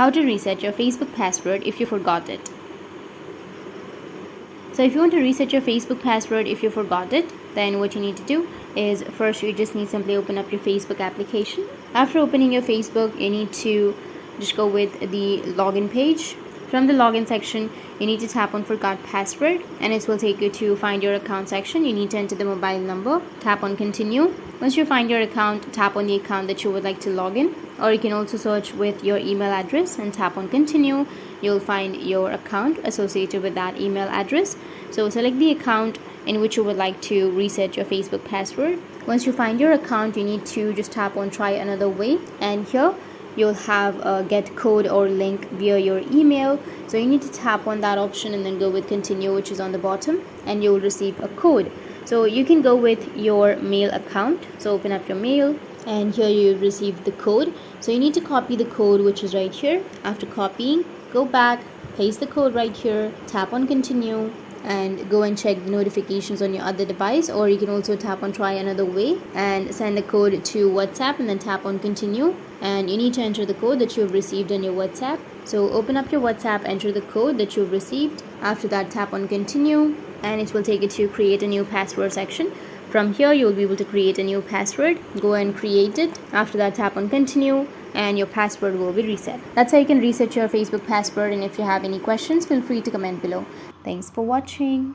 How to reset your Facebook password if you forgot it. So if you want to reset your Facebook password if you forgot it, then what you need to do is first you just need to simply open up your Facebook application. After opening your Facebook, you need to just go with the login page. From the login section, you need to tap on forgot password and it will take you to find your account section. You need to enter the mobile number, tap on continue. Once you find your account, tap on the account that you would like to log in, or you can also search with your email address and tap on continue. You'll find your account associated with that email address. So select the account in which you would like to reset your Facebook password. Once you find your account, you need to just tap on try another way, and here you'll have a get code or link via your email. So you need to tap on that option and then go with continue, which is on the bottom, and you'll receive a code. So you can go with your mail account. So open up your mail and here you receive the code. So you need to copy the code, which is right here. After copying, go back, paste the code right here, tap on continue, and go and check the notifications on your other device, or you can also tap on try another way and send the code to WhatsApp and then tap on continue, and you need to enter the code that you've received on your WhatsApp. So open up your WhatsApp, enter the code that you've received. After that, tap on continue and it will take you to create a new password section. From here you will be able to create a new password. Go and create it. After that, tap on continue and your password will be reset. That's how you can reset your Facebook password, and if you have any questions, feel free to comment below. Thanks for watching.